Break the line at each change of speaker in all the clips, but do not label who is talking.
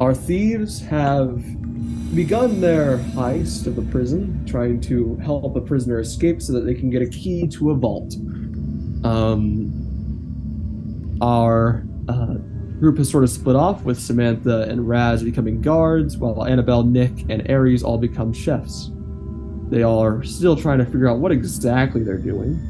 Our thieves have begun their heist of the prison, trying to help a prisoner escape so that they can get a key to a vault. Our group has sort of split off, with Samatha and Razz becoming guards, while Anabel, Nick, and Aries all become chefs. They all are still trying to figure out what exactly they're doing.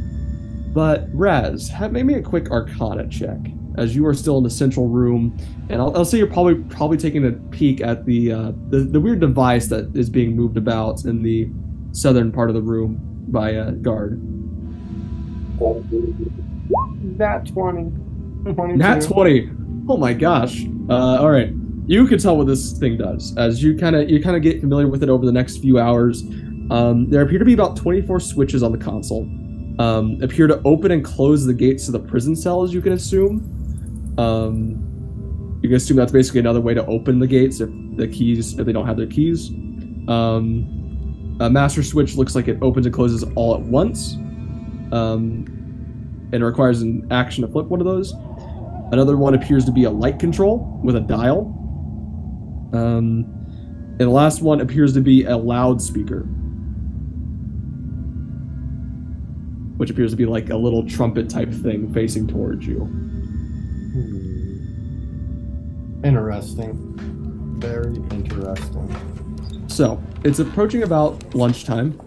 But Razz, make me a quick Arcana check, as you are still in the central room, and I'll say you're probably taking a peek at the weird device that is being moved about in the southern part of the room by a guard.
Nat 20. 22.
Nat 20. Oh my gosh. All right. You can tell what this thing does as you kind of get familiar with it over the next few hours. There appear to be about 24 switches on the console. Appear to open and close the gates to the prison cell, as you can assume. You can assume that's basically another way to open the gates if they don't have their keys. A master switch looks like it opens and closes all at once. And it requires an action to flip one of those. Another one appears to be a light control with a dial. And the last one appears to be a loudspeaker, which appears to be like a little trumpet type thing facing towards you.
Interesting. Very interesting.
So, it's approaching about lunchtime.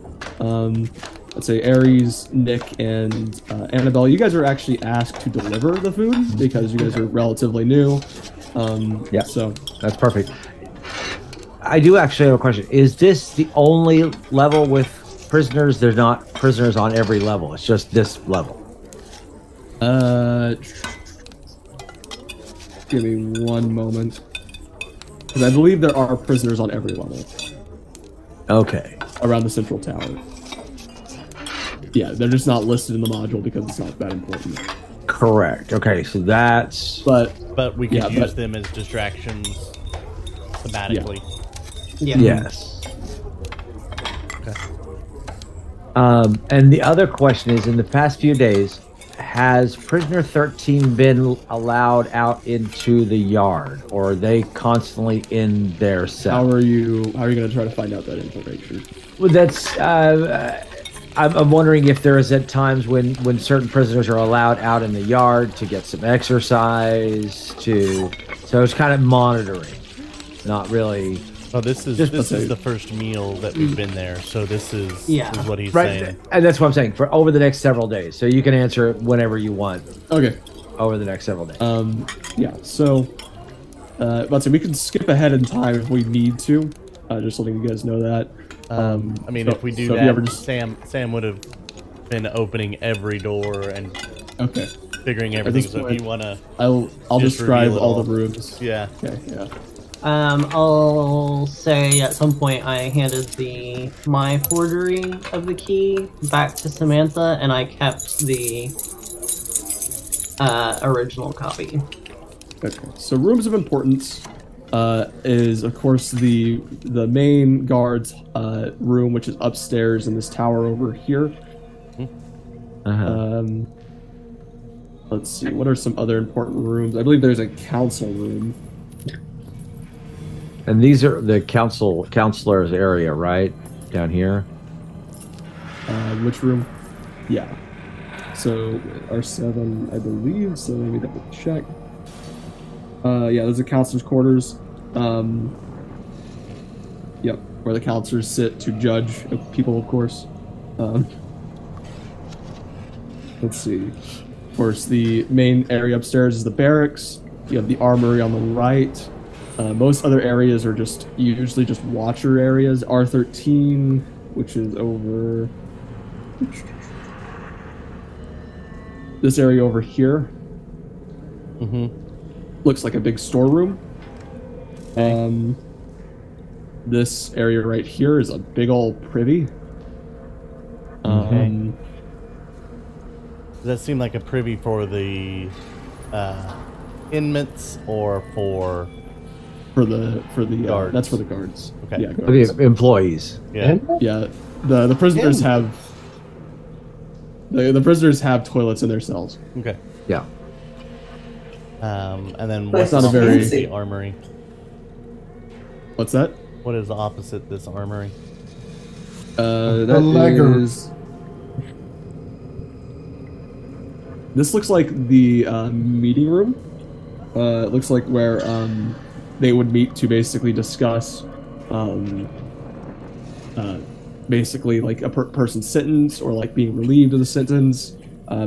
Let's say Aries, Nick, and Anabel, you guys are actually asked to deliver the food because you guys are relatively new.
Yeah,
so
that's perfect. I do actually have a question. Is this the only level with prisoners? There's not prisoners on every level. It's just this level.
Give me one moment. Because I believe there are prisoners on every level.
Okay.
Around the central tower. Yeah, they're just not listed in the module because it's not that important.
Correct. Okay, so that's...
But we could use them as distractions thematically.
Yeah.
Yes. Okay. And the other question is, in the past few days, has prisoner 13 been allowed out into the yard, or are they constantly in their cell?
How are you going to try to find out that information?
Well, that's I'm wondering if there is at times when certain prisoners are allowed out in the yard to get some exercise, so it's kind of monitoring, not really.
Oh, this is the first meal that we've been there, so this is what he's saying.
And that's what I'm saying, for over the next several days. So you can answer it whenever you want.
Okay.
Over the next several days.
Yeah. So, let's say we can skip ahead in time if we need to. Just letting you guys know that.
I mean, if we do that, Sam would have been opening every door and figuring everything. So if you wanna,
I'll describe all the rooms.
Yeah.
Okay. Yeah.
I'll say at some point I handed my forgery of the key back to Samantha, and I kept the original copy.
Okay. So rooms of importance is of course the main guard's room, which is upstairs in this tower over here. Let's see. What are some other important rooms? I believe there's a council room.
And these are the counselor's area, right? Down here?
Which room? Yeah. So, R7, I believe, so let me double check. Yeah, there's the counselor's quarters. Yep, where the counselors sit to judge people, of course. Let's see. Of course, the main area upstairs is the barracks. You have the armory on the right. Most other areas are usually just watcher areas. R13, which is over this area over here. Looks like a big storeroom. This area right here is a big old privy.
Does that seem like a privy for the inmates or for
the
guards?
That's for the guards.
Okay.
Yeah, guards.
The employees.
Yeah.
Yeah. The prisoners have the prisoners have toilets in their cells.
Okay.
Yeah.
And then
That's
what's
not a very
the armory?
What's that?
What is opposite this armory?
That is... This looks like the meeting room. It looks like where they would meet to basically discuss basically like a person's sentence or like being relieved of the sentence.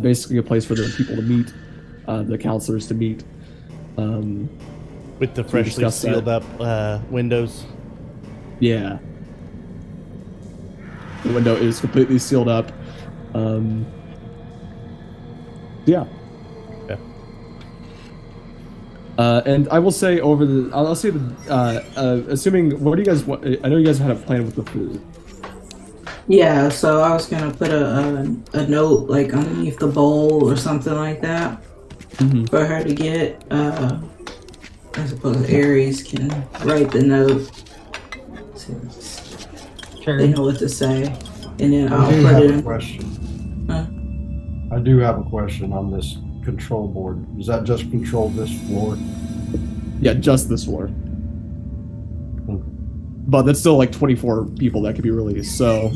Basically a place for the people to meet, the counselors to meet.
With the freshly sealed up windows?
Yeah. The window is completely sealed up. Yeah.
Okay.
And I will say I'll say the, assuming, what do you guys want? I know you guys had a plan with the food.
Yeah, so I was gonna put a note like underneath the bowl or something like that for her to get. I suppose Aries can write the note since they know what to say, and then I'll put it in.
Question.
Huh?
I do have a question on this control board. Does that just control this floor?
Yeah, just this floor. But that's still like 24 people that could be released, so...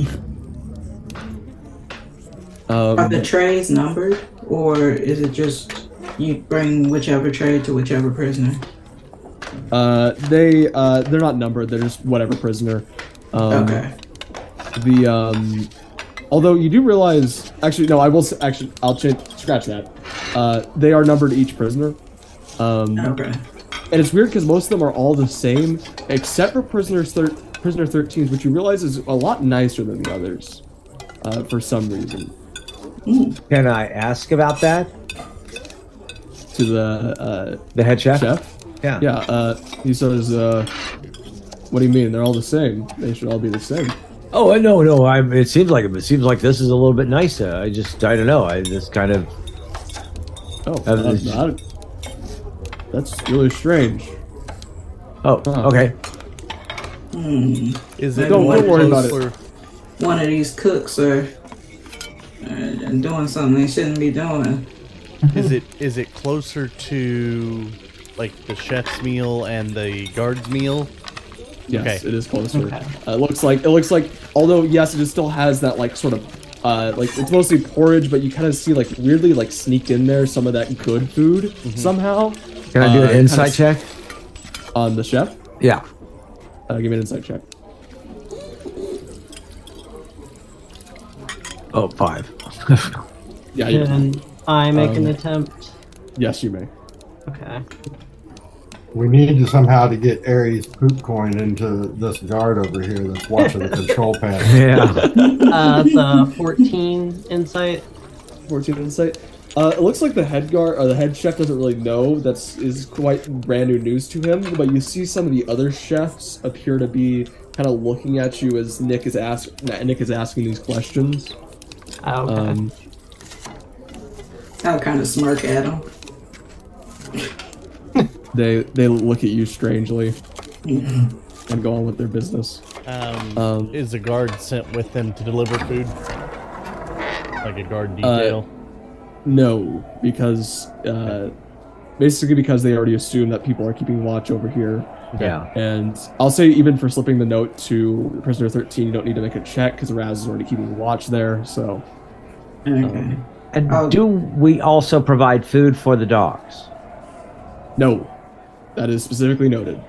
Are the trays numbered, or is it just you bring whichever tray to whichever prisoner?
They're not numbered, they're just whatever prisoner.
Okay.
Although you do realize... Actually, no, I'll scratch that. They are numbered each prisoner.
Okay.
And it's weird because most of them are all the same, except for Prisoner 13, which you realize is a lot nicer than the others, for some reason.
Can I ask about that?
To the
head chef?
Yeah. Yeah, he says, what do you mean? They're all the same. They should all be the same.
Oh, no. It seems like this is a little bit nicer. I don't know. I just kind of...
Oh, that's really strange.
Oh, okay.
Is it?
Don't worry about it.
One of these cooks are doing something they shouldn't be doing.
Is it closer to like the chef's meal and the guard's meal?
Yes,
okay.
It is closer.
Okay.
It looks like, although yes, it still has that like sort of like it's mostly porridge, but you kind of see like weirdly like sneaked in there some of that good food somehow.
Can I do an insight check
on the chef?
Yeah.
Give me an insight check.
Oh, 5.
Yeah.
Can I make an attempt?
Yes, you may.
Okay.
We need to somehow to get Aries' poop coin into this guard over here that's watching the control panel.
Yeah.
It's a 14 insight.
14 insight. It looks like the head guard or the head chef doesn't really know. Is quite brand new news to him. But you see some of the other chefs appear to be kind of looking at you as Nick is asking these questions.
Oh, okay.
I'll kind of smirk at him.
They look at you strangely and go on with their business.
Is a guard sent with them to deliver food? Like a guard detail?
No, because basically because they already assume that people are keeping watch over here.
Yeah.
And I'll say even for slipping the note to Prisoner 13, you don't need to make a check because Razz is already keeping watch there. So.
Okay.
And do we also provide food for the dogs?
No, that is specifically noted.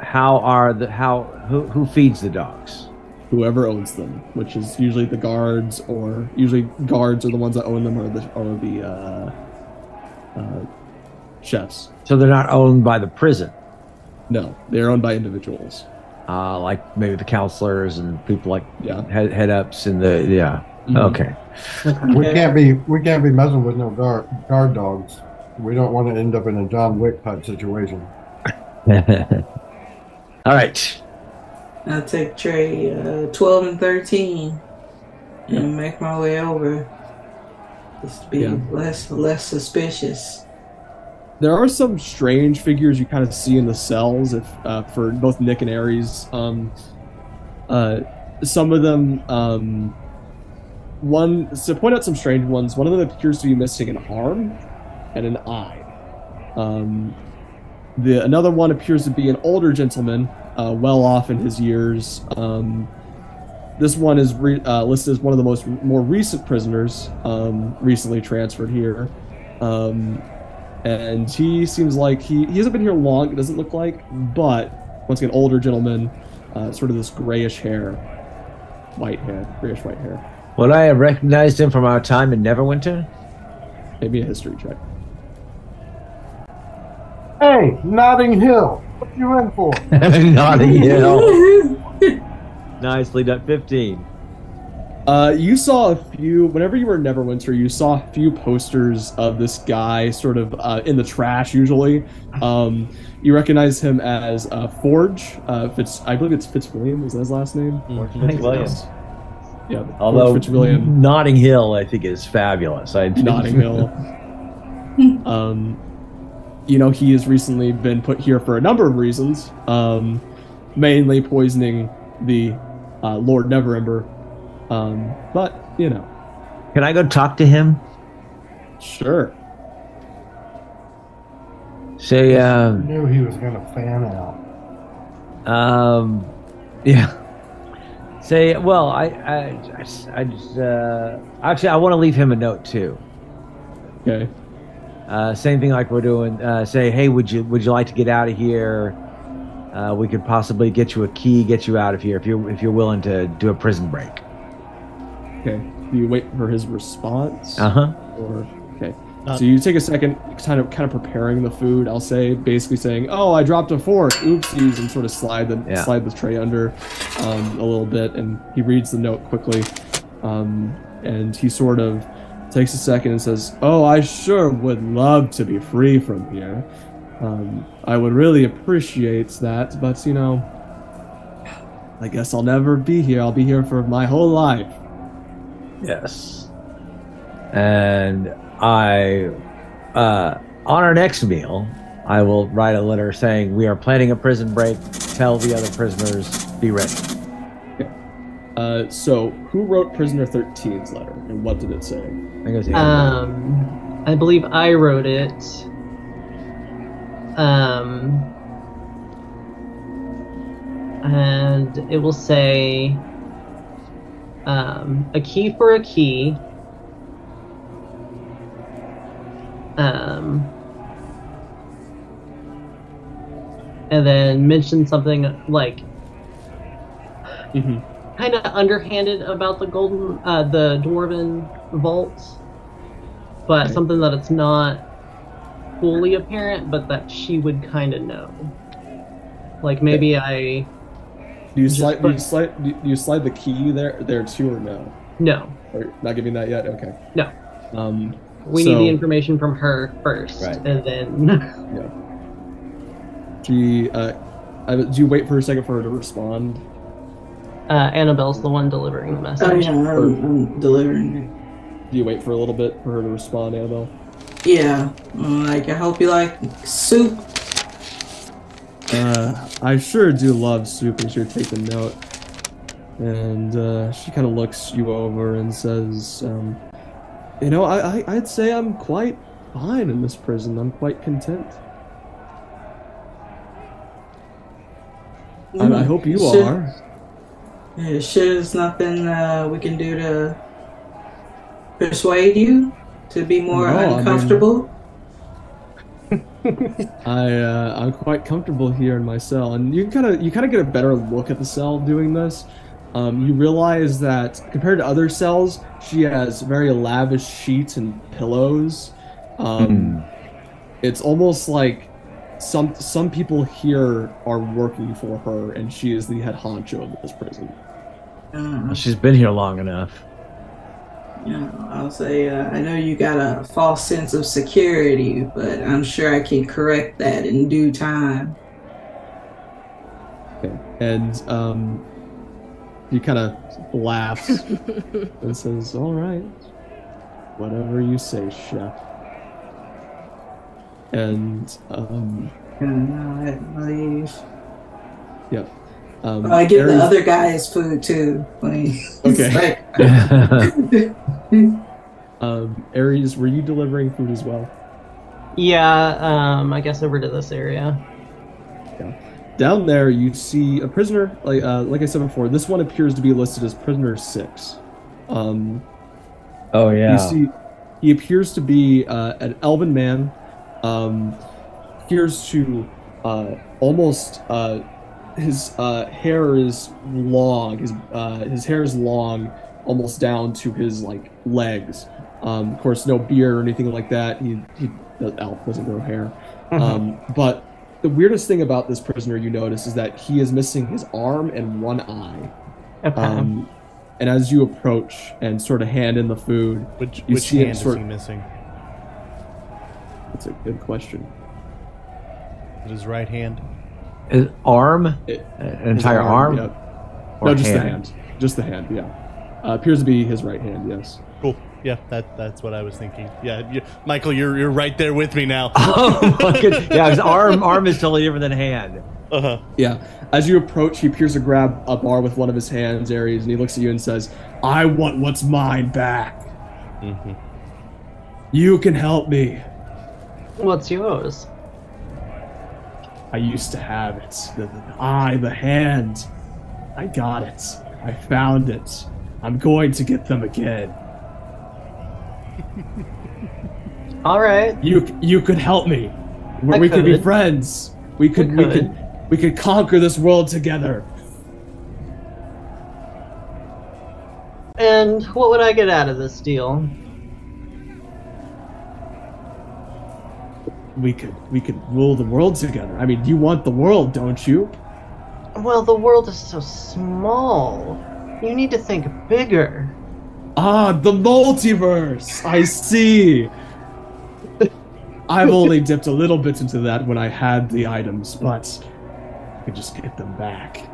Who feeds the dogs?
Whoever owns them, which is usually the guards, or usually guards are the ones that own them, or the chefs.
So they're not owned by the prison.
No, they're owned by individuals.
Like maybe the counselors and people like head ups and the
Mm-hmm.
Okay.
We can't be messing with no guard dogs. We don't want to end up in a John Wick type situation.
All right.
I'll take tray 12 and 13 and make my way over. Just to be less suspicious.
There are some strange figures you kind of see in the cells for both Nick and Aries. Some of them, to point out some strange ones, one of them appears to be missing an arm and an eye. Another one appears to be an older gentleman well off in his years. This one is listed as one of the more recent prisoners, recently transferred here. And he seems like he hasn't been here long, it doesn't look like, but once again, older gentleman, sort of this grayish hair. Grayish white hair.
Would I have recognized him from our time in Neverwinter?
Maybe a history check.
Hey, Notting Hill. What you in for?
Notting Hill. Nicely done. 15.
You saw a few, whenever you were in Neverwinter, you saw a few posters of this guy sort of in the trash usually. You recognize him as Forge. I believe it's Fitzwilliam, is that his last name?
Fitzwilliam.
Yeah,
although
Fitzwilliam.
Notting Hill, I think, is fabulous.
Notting Hill. He has recently been put here for a number of reasons, mainly poisoning the Lord Neverember. But
Can I go talk to him?
Sure.
Say,
knew he was going to fan out.
yeah. Say, well, I just actually I want to leave him a note too.
Okay.
Same thing like we're doing. Say, hey, would you like to get out of here? We could possibly get you a key, get you out of here if you're willing to do a prison break.
Okay. Do you wait for his response? Or okay. So you take a second, kind of preparing the food. I'll say, basically saying, "Oh, I dropped a fork. Oopsies," and sort of slide the tray under a little bit. And he reads the note quickly, and he sort of takes a second and says, "Oh, I sure would love to be free from here. I would really appreciate that, but I guess I'll never be here. I'll be here for my whole life."
Yes. And on our next meal, I will write a letter saying we are planning a prison break. Tell the other prisoners, be ready.
Okay. So who wrote Prisoner 13's letter, and what did it say?
I think it was
I believe I wrote it. And it will say, a key for a key. And then mention something like kind of underhanded about the the dwarven vault, but something that it's not fully apparent, but that she would kind of know. Like maybe I.
Do you slide the key there too, or no?
No.
Or not giving that yet? Okay.
No. We need the information from her first,
right.
And then.
Yeah. Do you wait for a second for her to respond?
Anabel's the one delivering the message.
Oh yeah, I'm delivering.
Do you wait for a little bit for her to respond, Anabel?
Yeah. I hope you like soup.
I sure do love soup, and she'll take the note. And she kind of looks you over and says, I'd say I'm quite fine in this prison. I'm quite content. I hope you are.
Yeah, sure there's nothing we can do to persuade you to be more uncomfortable?
I'm quite comfortable here in my cell, and you kind of get a better look at the cell doing this. You realize that compared to other cells, she has very lavish sheets and pillows. It's almost like some people here are working for her, and she is the head honcho of this prison.
She's been here long enough.
Yeah, I'll say I know you got a false sense of security, but I'm sure I can correct that in due time.
Okay. And he kind of laughs and says, "All right, whatever you say, Chef." And
I leave.
Yep.
I give the other guy his food too.
Okay. Aries, were you delivering food as well?
Yeah, I guess over to this area.
Yeah. Down there, you see a prisoner. Like I said before, this one appears to be listed as prisoner 6.
Oh yeah.
You see, he appears to be an elven man. Appears to almost his hair is long. His hair is long, almost down to his like legs. Of course, no beard or anything like that. The elf doesn't grow hair. But the weirdest thing about this prisoner you notice is that he is missing his arm and one eye.
Okay.
And as you approach and sort of hand in the food,
which
see
hand is he missing?
That's a good question.
His right hand?
His arm? An entire arm?
Yep. No, just the hand. Just the hand, yeah. Appears to be his right hand, yes.
Cool. Yeah, that's what I was thinking. Yeah, Michael, you're right there with me now.
Oh my goodness. Yeah, his arm is totally different than hand.
Yeah. As you approach, he appears to grab a bar with one of his hands, Aries, and he looks at you and says, "I want what's mine back. You can help me."
What's yours?
I used to have it. The hand. I got it. I found it. I'm going to get them again.
All right.
You could help me. We could be friends. We could conquer this world together.
And what would I get out of this deal?
We could rule the world together. I mean, you want the world, don't you?
Well, the world is so small. You need to think bigger.
Ah, the multiverse! I see! I've only dipped a little bit into that when I had the items, but I could just get them back.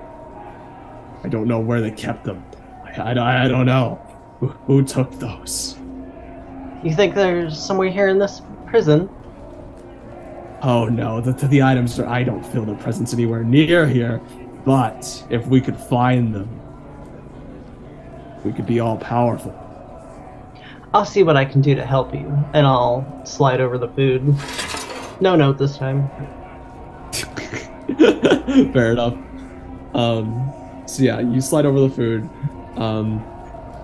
I don't know where they kept them. I don't know. Who took those?
You think there's somewhere here in this prison?
Oh no, the items I don't feel their presence anywhere near here. But if we could find them, we could be all powerful.
I'll see what I can do to help you, and I'll slide over the food. No note this time.
Fair enough. So yeah, you slide over the food.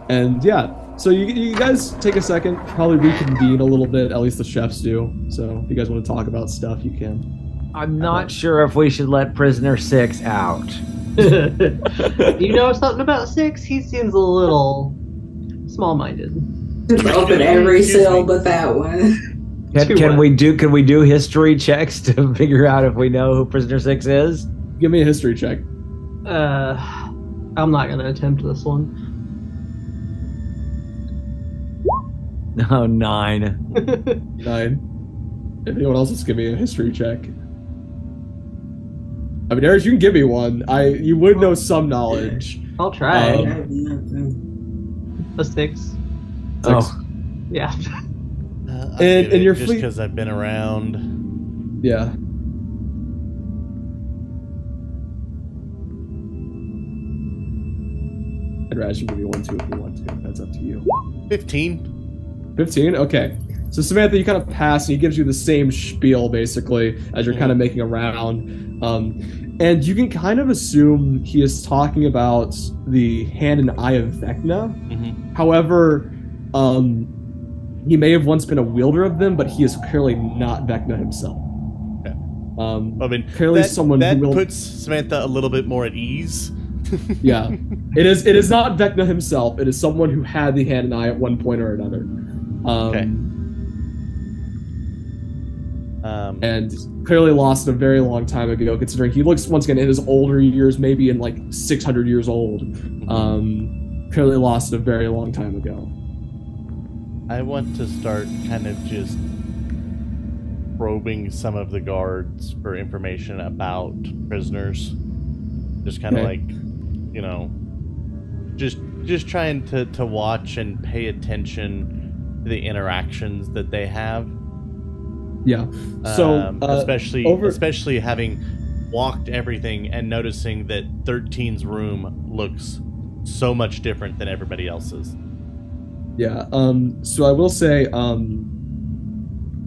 And yeah, so you guys take a second, probably reconvene a little bit, at least the chefs do. So if you guys want to talk about stuff, you can.
I'm not sure if we should let prisoner 6 out.
You know something about 6? He seems a little small-minded.
Just open every cell but that one.
Can we do history checks to figure out if we know who prisoner 6 is?
Give me a history check.
I'm not gonna attempt this one.
Oh, 9.
9. If anyone else, just give me a history check. I mean, Aries, you can give me one. You would know some knowledge.
I'll try.
I have nothing.
A 6.
Oh.
Yeah.
And your
just
fleet,
because I've been around.
Yeah. And Razz, you can give me one too if you want to. That's up to you.
15.
15? Okay. So Samantha, you kind of pass, and he gives you the same spiel, basically, as you're kind of making a round. And you can kind of assume he is talking about the hand and eye of Vecna. However, he may have once been a wielder of them, but he is clearly not Vecna himself.
Okay. I mean,
clearly someone
that
who
puts Samantha a little bit more at ease.
Yeah. It is not Vecna himself. It is someone who had the hand and eye at one point or another.
Okay.
And clearly lost a very long time ago, considering he looks, once again, in his older years, maybe in like 600 years old. Clearly lost a very long time ago.
I want to start kind of just probing some of the guards for information about prisoners. Just kind of like, you know, just trying to watch and pay attention to the interactions that they have.
Yeah. So
especially having walked everything and noticing that 13's room looks so much different than everybody else's.
Yeah. So I will say,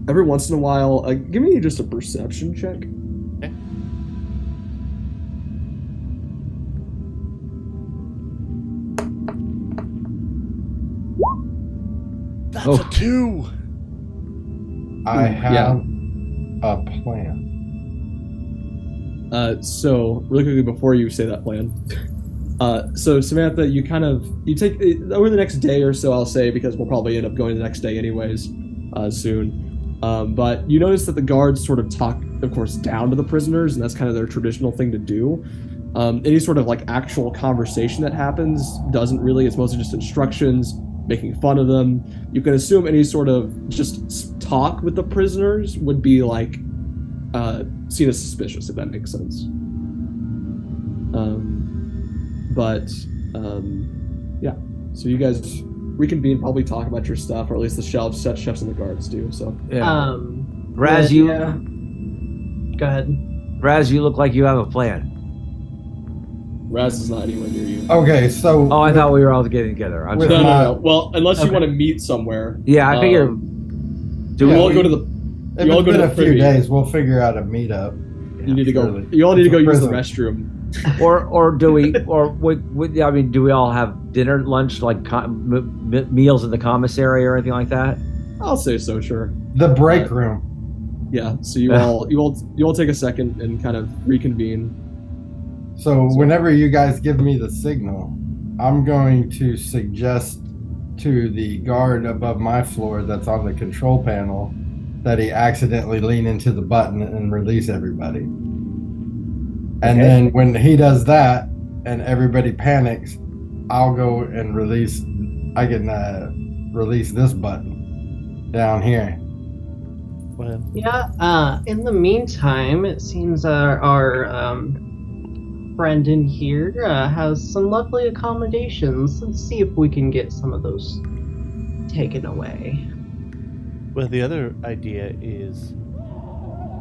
every once in a while, give me just a perception check.
Okay. That's a 2.
I have a plan.
So really quickly before you say that plan, so Samantha, you take over the next day or so, I'll say, because we'll probably end up going the next day anyways, soon. But you notice that the guards sort of talk, of course, down to the prisoners, and that's kind of their traditional thing to do. Any sort of like actual conversation that happens doesn't really. It's mostly just instructions, making fun of them. You can assume any sort of just talk with the prisoners would be like seen as suspicious, if that makes sense. Yeah. So you guys reconvene, probably talk about your stuff, or at least the chefs and the guards do. So
yeah. Razz, you
go ahead.
Razz, you look like you have a plan.
Razz is not anywhere near you.
Okay, so...
Oh, I thought we were all getting together. I'm sorry.
No. Well, unless you want to meet somewhere.
Yeah, I figure...
You all go to the...
If it's been a few days, we'll figure out a meetup.
You need to go... You all need to go use the restroom.
Or do we... I mean, do we all have dinner, lunch, like meals in the commissary or anything like that?
I'll say so, sure.
The break room.
Yeah, so you all take a second and kind of reconvene.
So whenever you guys give me the signal, I'm going to suggest to the guard above my floor that's on the control panel that he accidentally lean into the button and release everybody. And then when he does that and everybody panics, I'll go and release this button down here.
Yeah, in the meantime, it seems our friend in here has some lovely accommodations. Let's see if we can get some of those taken away.
Well, the other idea is,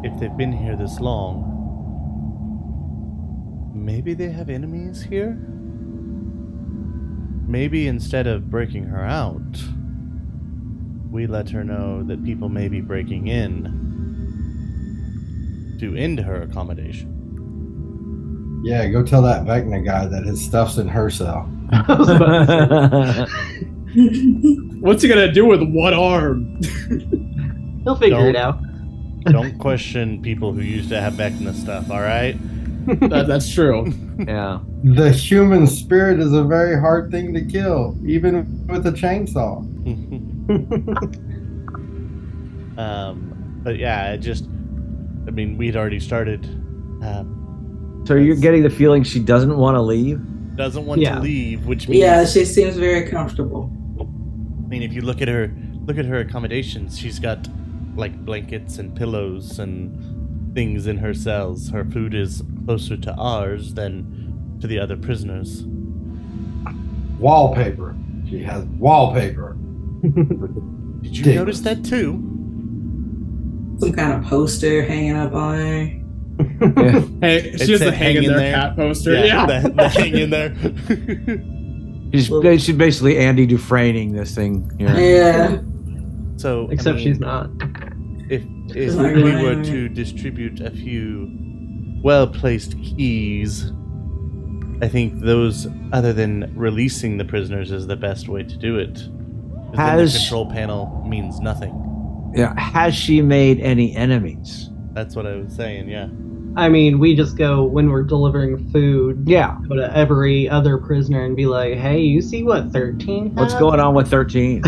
if they've been here this long, maybe they have enemies here? Maybe instead of breaking her out, we let her know that people may be breaking in to end her accommodation.
Yeah, go tell that Vecna guy that his stuff's in her cell.
What's he gonna do with one arm?
He'll figure it out.
Don't question people who used to have Vecna stuff, alright?
That's true.
Yeah.
The human spirit is a very hard thing to kill, even with a chainsaw.
But yeah, we'd already started.
So you're getting the feeling she doesn't want to leave?
Doesn't want to leave, which means...
Yeah, she seems very comfortable.
I mean, if you look at her accommodations, she's got, like, blankets and pillows and things in her cells. Her food is closer to ours than to the other prisoners.
Wallpaper. She has wallpaper.
Did you notice that, too?
Some kind of poster hanging up on her.
Yeah. Hey, she has the hang in there cat poster. Yeah.
The hang in there.
She's basically Andy Dufresneing this thing.
Yeah.
So,
except she's not.
If we were to distribute a few well-placed keys, I think those, other than releasing the prisoners, is the best way to do it. Then the control panel means nothing.
Yeah. Has she made any enemies?
That's what I was saying, yeah.
I mean, we just go, when we're delivering food, go to every other prisoner and be like, hey, you see what 13 has?
What's going on with 13?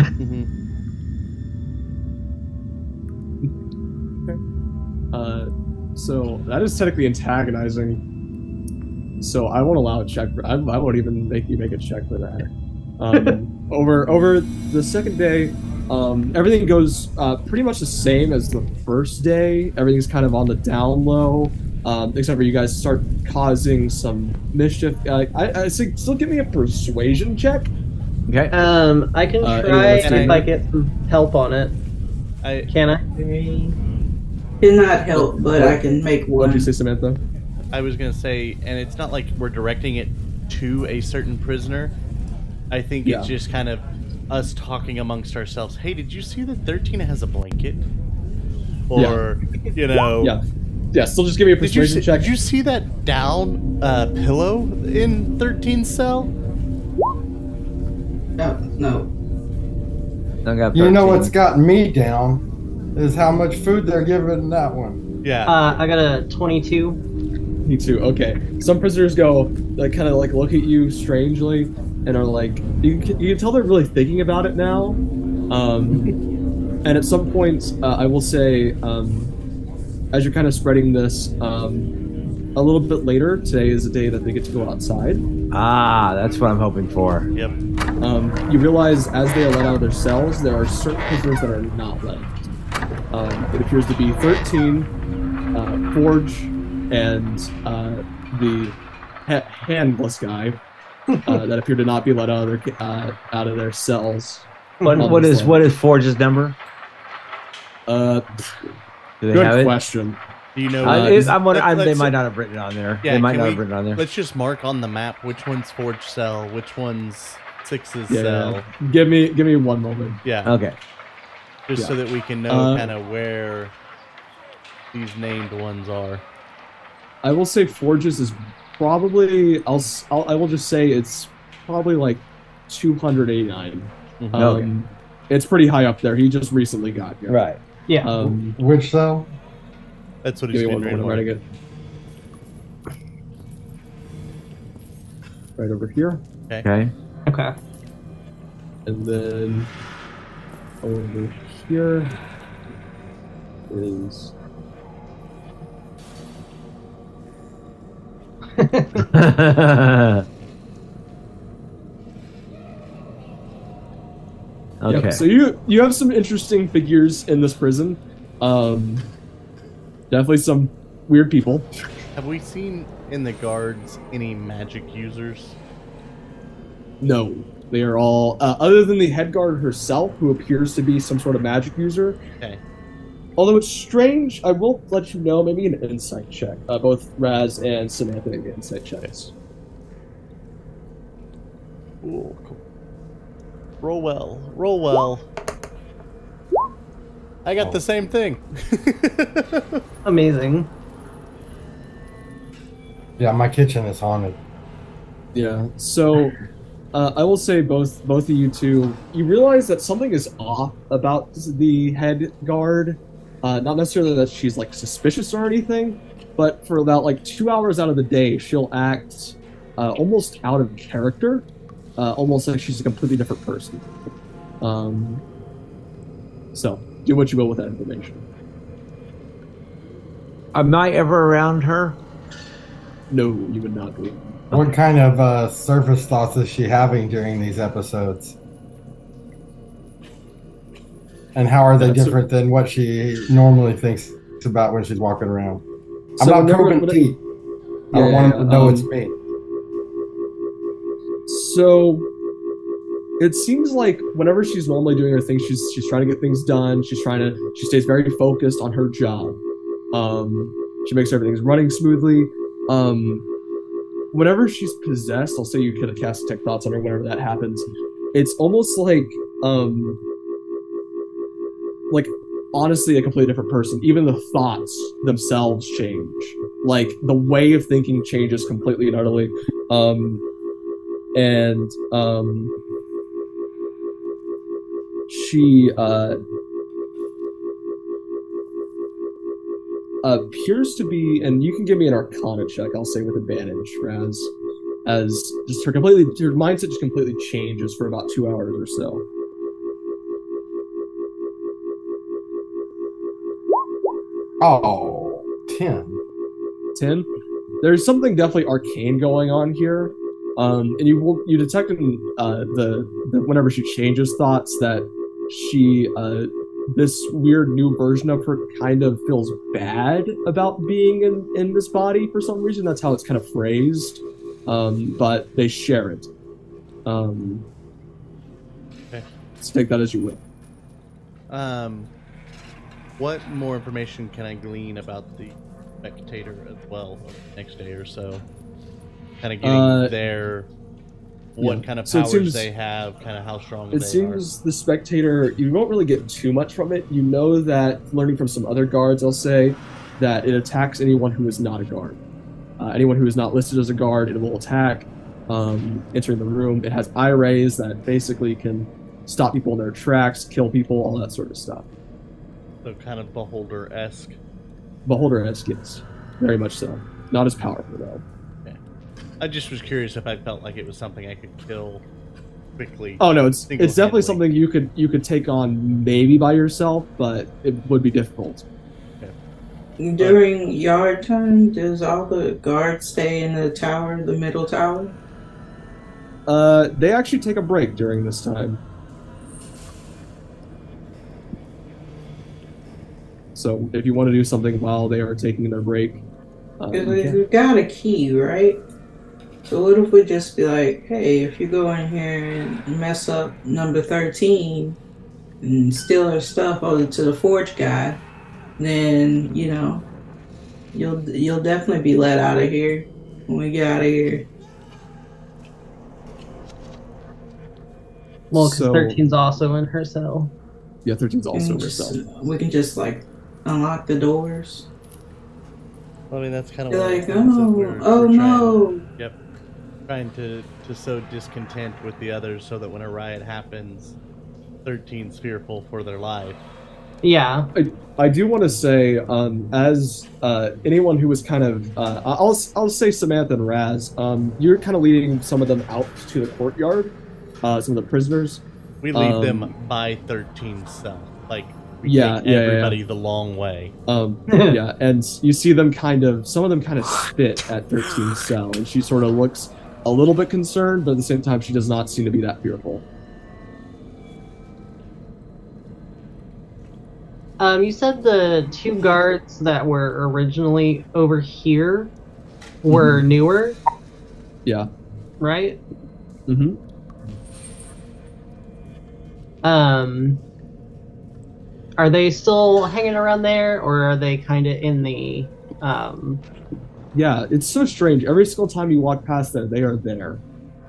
So that is technically antagonizing. So I won't allow a check. I won't even make you make a check for that. Over the second day, everything goes pretty much the same as the first day. Everything's kind of on the down low, except for you guys start causing some mischief. I say still give me a persuasion check.
Okay.
I can try if I get some help on it. Can I?
Cannot help, but I can make one.
What did you say, Samantha?
I was gonna say, and it's not like we're directing it to a certain prisoner. I think it's just kind of us talking amongst ourselves. Hey, did you see that 13 has a blanket? Or, you know...
Yeah, still just give me a persuasion check.
Did you see that down pillow in 13's cell?
No.
I got
You know
13.
what's gotten me down is how much food they're giving that one.
Yeah.
I got a 22.
Me too. Okay. Some prisoners go like kind of like look at you strangely and are like you can tell they're really thinking about it now. And at some point, I will say, as you're kind of spreading this, a little bit later, today is the day that they get to go outside.
Ah, that's what I'm hoping for.
Yep.
You realize as they are let out of their cells, there are certain prisoners that are not let out. It appears to be 13, Forge, and the handless guy that appear to not be let out of their cells.
What is Forge's number? Do they have
Good
it?
question.
Do you know?
They might not have written it on there.
Yeah,
they might not have written it on there.
Let's just mark on the map which one's Forge cell, which one's Six's
Yeah,
cell.
give me one moment.
Yeah.
Okay.
Just so that we can know kind of where these named ones are.
I will say Forge's is probably I will just say it's probably like 289.
Okay.
It's pretty high up there. He just recently got here.
Right.
Yeah.
Which cell?
That's what he's
Give me
doing.
one moment. I'm writing it. Right over here.
Okay.
Okay.
And then over here is
Okay.
Yep. So you have some interesting figures in this prison. Definitely some weird people.
Have we seen in the guards any magic users?
No, they are all other than the head guard herself, who appears to be some sort of magic user.
Okay.
Although it's strange, I will let you know. Maybe an insight check. Both Razz and Samantha make insight checks.
Cool. Roll well. Roll well. I got the same thing.
Amazing.
Yeah, my kitchen is haunted.
Yeah. So, I will say both of you two. You realize that something is off about the head guard. Not necessarily that she's like suspicious or anything, but for about like 2 hours out of the day, she'll act almost out of character, almost like she's a completely different person. So, do what you will with that information.
Am I ever around her?
No, you would not be.
What kind of surface thoughts is she having during these episodes? And how are they different than what she normally thinks about when she's walking around? I'm not probing teeth. I don't want them to know it's me.
So it seems like whenever she's normally doing her thing, she's trying to get things done. She stays very focused on her job. She makes sure everything's running smoothly. Whenever she's possessed, I'll say you could have cast detect thoughts on her whenever that happens. It's almost like honestly a completely different person. Even the thoughts themselves change. Like the way of thinking changes completely and utterly. She appears to be, and you can give me an Arcana check, I'll say with advantage, as just her mindset just completely changes for about 2 hours or so.
Oh, 10.
10? There's something definitely arcane going on here. And you detect in the whenever she changes thoughts that she this weird new version of her kind of feels bad about being in this body for some reason. That's how it's kind of phrased. But they share it.
Okay.
So take that as you will.
What more information can I glean about the spectator as well over the next day or so? Kind of getting what kind of powers they have, kind of how strong they are.
It seems the spectator, you won't really get too much from it. You know that, learning from some other guards, I'll say, that it attacks anyone who is not a guard. Anyone who is not listed as a guard, it will attack. Entering the room, it has eye rays that basically can stop people in their tracks, kill people, all that sort of stuff.
So kind of Beholder-esque.
Beholder-esque, yes. Very much so. Not as powerful, though.
Yeah. I just was curious if I felt like it was something I could kill quickly.
Oh no, it's definitely something you could take on maybe by yourself, but it would be difficult.
Okay.
During yard time, does all the guards stay in the tower, the middle tower?
They actually take a break during this time. So if you want to do something while they are taking their break,
We've got a key, right? So what if we just be like, hey, if you go in here and mess up number 13 and steal her stuff over to the forge guy, then, you know, you'll definitely be let out of here when we get out of here.
Well, because 13's also in her cell.
Yeah, 13's also in her cell.
We can just, like, unlock the doors.
Well, I mean, that's kind of
like, oh no.
Yep. Trying to sow discontent with the others so that when a riot happens, 13's fearful for their life.
Yeah.
I do want to say, as anyone who was kind of, I'll say Samatha and Razz, you're kind of leading some of them out to the courtyard, some of the prisoners.
We lead them by 13's cell. Like, we take everybody the long way.
Yeah, and you see them some of them kind of spit at 13's cell, and she sort of looks a little bit concerned, but at the same time, she does not seem to be that fearful.
You said the two guards that were originally over here were newer?
Yeah.
Right?
Mm-hmm.
Are they still hanging around there, or are they kind of in the,
Yeah, it's so strange. Every single time you walk past them, they are there.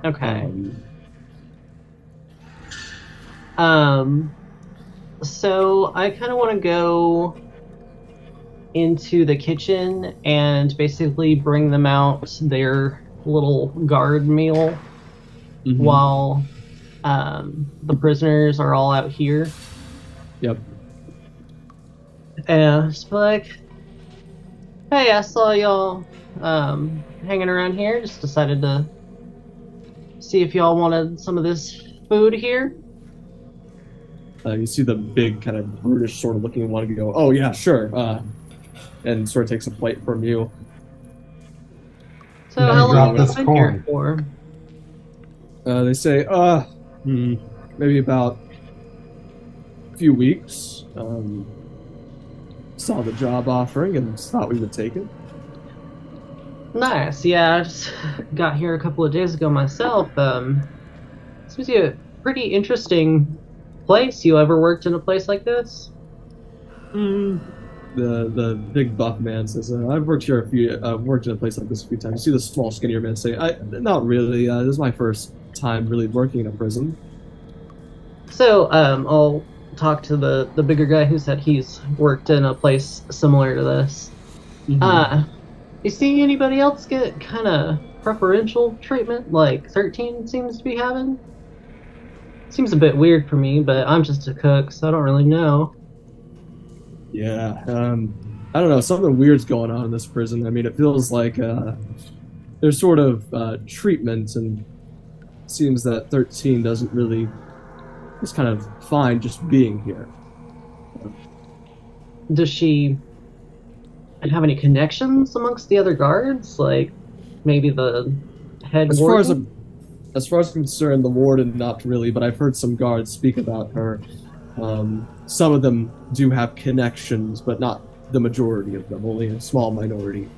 Okay. So I kind of want to go into the kitchen and basically bring them out their little guard meal while the prisoners are all out here.
Yep.
And just be like, hey, I saw y'all hanging around here. Just decided to see if y'all wanted some of this food here.
You see the big kind of brutish sort of looking one go, oh yeah, sure, and sort of takes a plate from you.
So how long have you been here for?
They say, maybe about a few weeks. Saw the job offering and thought we would take it.
Nice, yeah, I just got here a couple of days ago myself. Seems to be a pretty interesting place. You ever worked in a place like this?
The big buff man says, I've worked here worked in a place like this a few times. You see the small, skinnier man say, not really. This is my first time really working in a prison.
So, I'll talk to the bigger guy who said he's worked in a place similar to this. You see anybody else get kind of preferential treatment like 13 seems to be having? Seems a bit weird for me, but I'm just a cook, so I don't really know.
Yeah, I don't know. Something weird's going on in this prison. I mean, it feels like there's sort of treatment, and it seems that 13 doesn't really... It's kind of fine just being here.
Does she have any connections amongst the other guards? Like, maybe the head warden?
As far as I'm concerned, the warden, not really, but I've heard some guards speak about her. Some of them do have connections, but not the majority of them, only a small minority.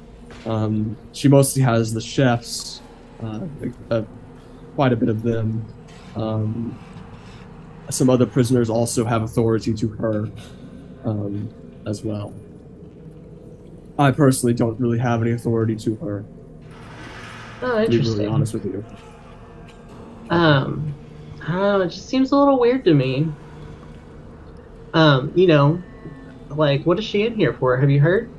She mostly has the chefs, quite a bit of them. Some other prisoners also have authority to her as well. I personally don't really have any authority to her.
Oh, interesting.
To be really honest with you.
I don't know, it just seems a little weird to me. You know, like, what is she in here for? Have you heard?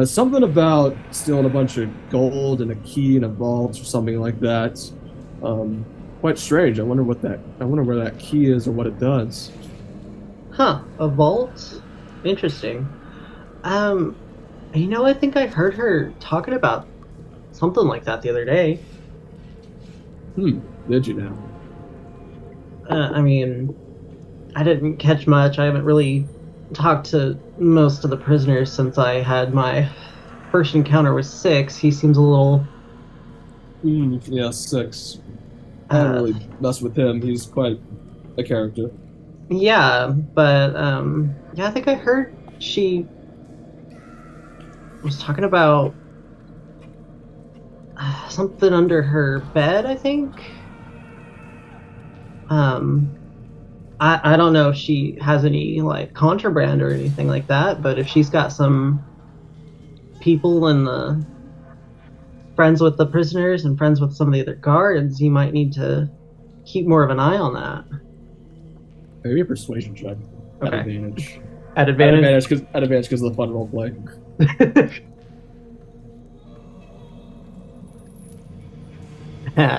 Something about stealing a bunch of gold and a key in a vault or something like that. quite strange. I wonder where that key is or what it does.
Huh, a vault? Interesting. I think I heard her talking about something like that the other day.
Did you now?
I didn't catch much. I haven't really talked to most of the prisoners since I had my first encounter with Six. He seems a little...
Yeah, Six. I don't really mess with him. He's quite a character.
Yeah, but, I think I heard she was talking about something under her bed, I think. I don't know if she has any, like, contraband or anything like that, but if she's got some people in the friends with the prisoners and friends with some of the other guards, you might need to keep more of an eye on that.
Maybe a persuasion check.
Okay.
At advantage.
At advantage?
At advantage because of the fun roleplay.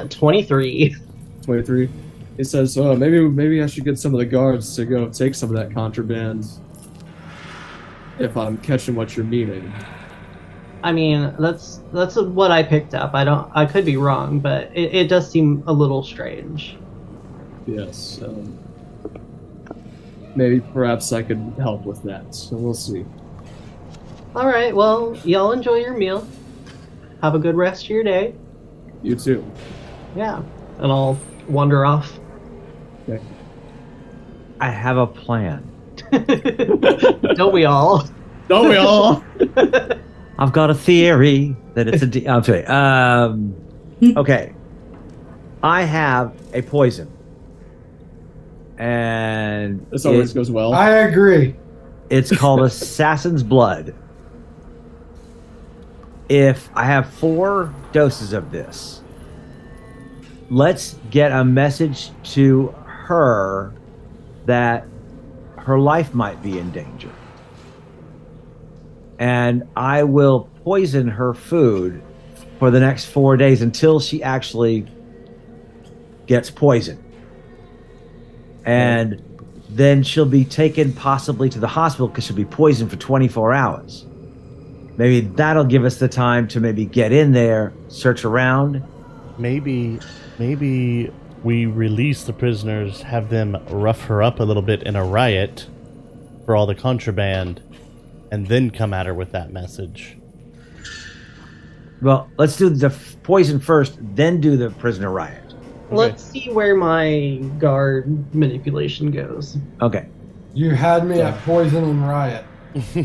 23.
23. He says, "Oh, maybe I should get some of the guards to go take some of that contraband. If I'm catching what you're meaning."
I mean, that's what I picked up. I could be wrong, but it does seem a little strange.
Yes. Maybe perhaps I could help with that. So we'll see.
All right. Well, y'all enjoy your meal. Have a good rest of your day.
You too.
Yeah. And I'll wander off.
Okay.
I have a plan.
Don't we all?
Don't we all?
I've got a theory that it's I'm sorry. Okay. I have a poison. And
This always goes well.
I agree.
it's called Assassin's Blood. If I have 4 doses of this, let's get a message to her that her life might be in danger. And I will poison her food for the next 4 days until she actually gets poisoned. And then she'll be taken possibly to the hospital because she'll be poisoned for 24 hours. Maybe that'll give us the time to maybe get in there, search around.
Maybe we release the prisoners, have them rough her up a little bit in a riot for all the contraband, and then come at her with that message.
Well, let's do the poison first, then do the prisoner riot.
Let's see where my guard manipulation goes.
Okay.
You had me at poison and riot.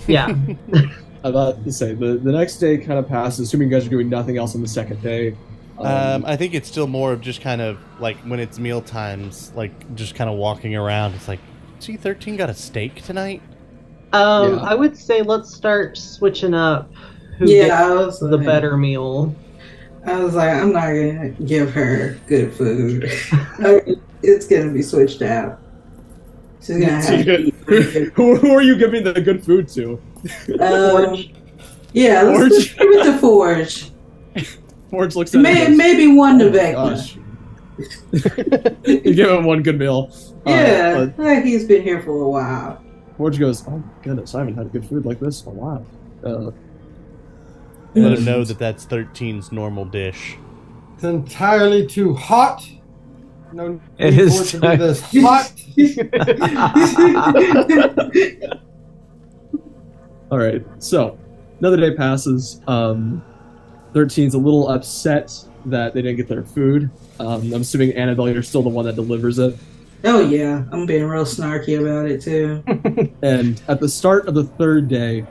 Yeah.
I'm about to say, the next day kind of passes, assuming you guys are doing nothing else on the second day.
I think it's still more of just kind of like when it's meal times, like just kind of walking around. It's like, C13 got a steak tonight?
Yeah.
I would say let's start switching up who
Yeah,
gets the better meal.
I was like, I'm not gonna give her good food. It's gonna be switched out. She's gonna have to eat
Who are you giving the good food to?
Forge.
Yeah, let's give it to Forge.
Forge looks at it.
Maybe one to
Oh my
Vecna.
gosh. You give him one good meal.
Yeah, like he's been here for a while.
Forge goes, "Oh my goodness, I haven't had good food like this in a while."
Let him know that that's 13's normal dish.
It's entirely too hot. No
It
need
is
for it to be this hot.
All right, so another day passes. 13's a little upset that they didn't get their food. I'm assuming Anabel, you're still the one that delivers it.
Oh yeah, I'm being real snarky about it too.
And at the start of the third day,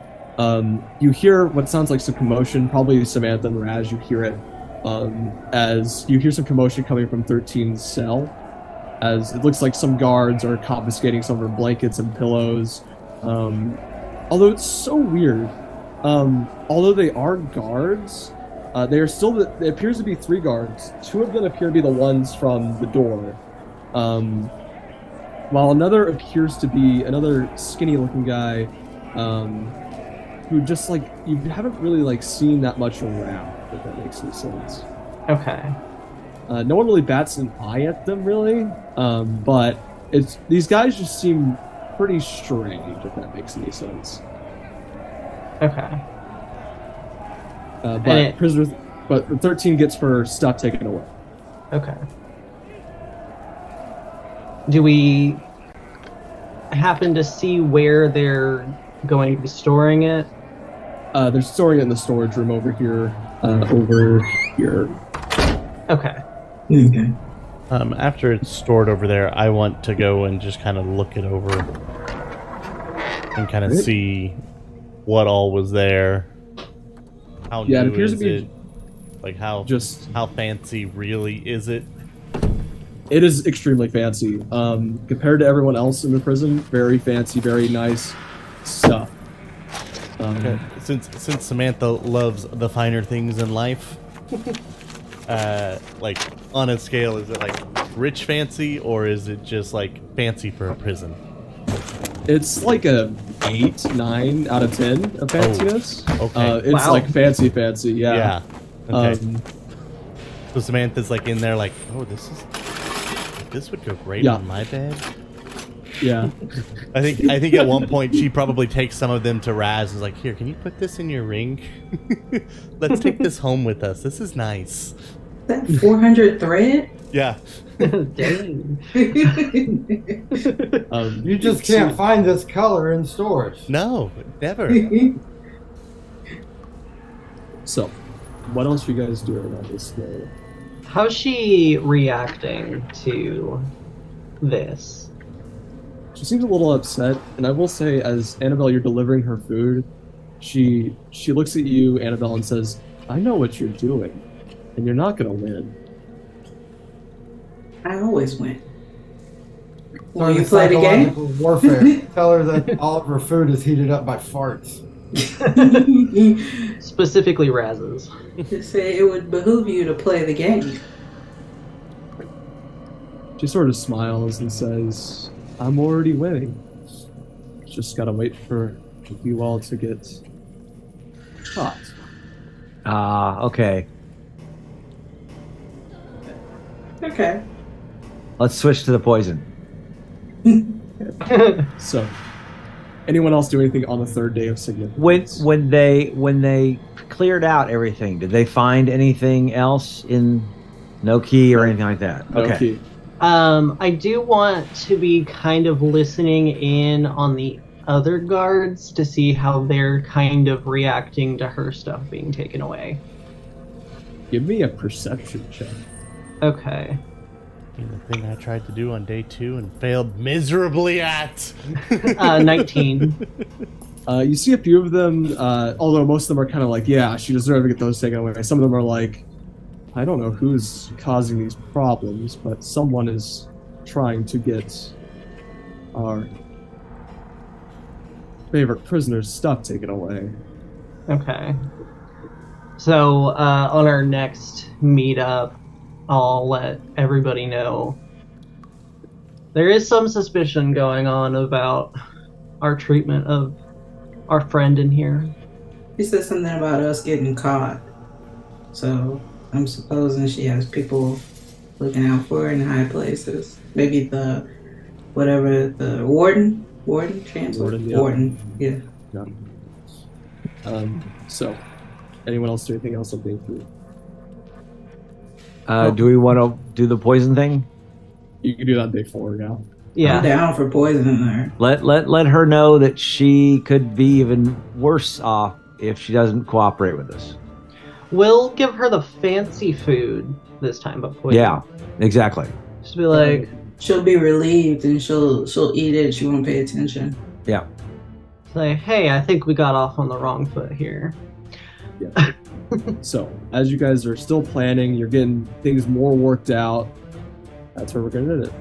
you hear what sounds like some commotion. Probably Samatha and Razz, you hear it as you hear some commotion coming from 13's cell. As it looks like some guards are confiscating some of her blankets and pillows. Although it's so weird. Although they are guards, they are still. There appears to be 3 guards. 2 of them appear to be the ones from the door. While another appears to be another skinny-looking guy, who just like you haven't really like seen that much around. If that makes any sense.
Okay.
No one really bats an eye at them, really. But these guys just seem pretty strange, if that makes any sense.
Okay.
But 13 gets her stuff taken away.
Okay. Do we happen to see where they're going to be storing it?
They're storing it in the storage room over here.
Okay.
Okay.
After it's stored over there, I want to go and just kind of look it over and kind of see what all was there. How new
it appears
is
to be
it? Like how fancy really is it?
It is extremely fancy. Compared to everyone else in the prison, very fancy, very nice stuff.
Okay. Since Samantha loves the finer things in life, like on a scale, is it like rich fancy or is it just like fancy for a prison?
It's like a 8, 9 out of 10 of fanciness.
Oh, okay.
It's like fancy, yeah.
Okay. So Samantha's like in there, like, oh, this would go great on my bed.
Yeah.
I think at one point she probably takes some of them to Razz and is like, here, can you put this in your ring? Let's take this home with us. This is nice.
That 400 thread?
Yeah.
Dang.
You just can't find this color in stores.
No, never.
So, what else are you guys doing on this day?
How's she reacting to this?
She seems a little upset, and I will say, as Anabel, you're delivering her food, she looks at you, Anabel, and says, I know what you're doing, and you're not going to win.
I always win. When you play the game?
Warfare. Tell her that all of her food is heated up by farts.
Specifically Razz's.
Just say it would behoove you to play the game.
She sort of smiles and says, I'm already winning. Just gotta wait for you all to get caught.
Okay.
Okay.
Let's switch to the poison.
So, anyone else do anything on the third day of significance?
When they cleared out everything, did they find anything else in no key or anything like that?
No
Okay.
key.
I do want to be kind of listening in on the other guards to see how they're kind of reacting to her stuff being taken away.
Give me a perception check.
Okay.
The thing I tried to do on day 2 and failed miserably at.
19.
You see a few of them, although most of them are kind of like, yeah, she deserved to get those taken away. Some of them are like, I don't know who's causing these problems, but someone is trying to get our favorite prisoner's stuff taken away.
Okay. So, on our next meetup, I'll let everybody know there is some suspicion going on about our treatment of our friend in here.
He said something about us getting caught. So I'm supposing she has people looking out for her in high places. Maybe the warden, chancellor, warden, yeah.
So, anyone else do anything else on day 3?
Do we want to do the poison thing?
You can do that on day 4 now.
Yeah.
I'm down for poisoning her.
Let her know that she could be even worse off if she doesn't cooperate with us.
We'll give her the fancy food this time, but poison.
Yeah, exactly.
Just be like,
she'll be relieved and she'll eat it. She won't pay attention.
Yeah.
say, hey, I think we got off on the wrong foot here.
Yeah. So, as you guys are still planning, you're getting things more worked out. That's where we're going to end it.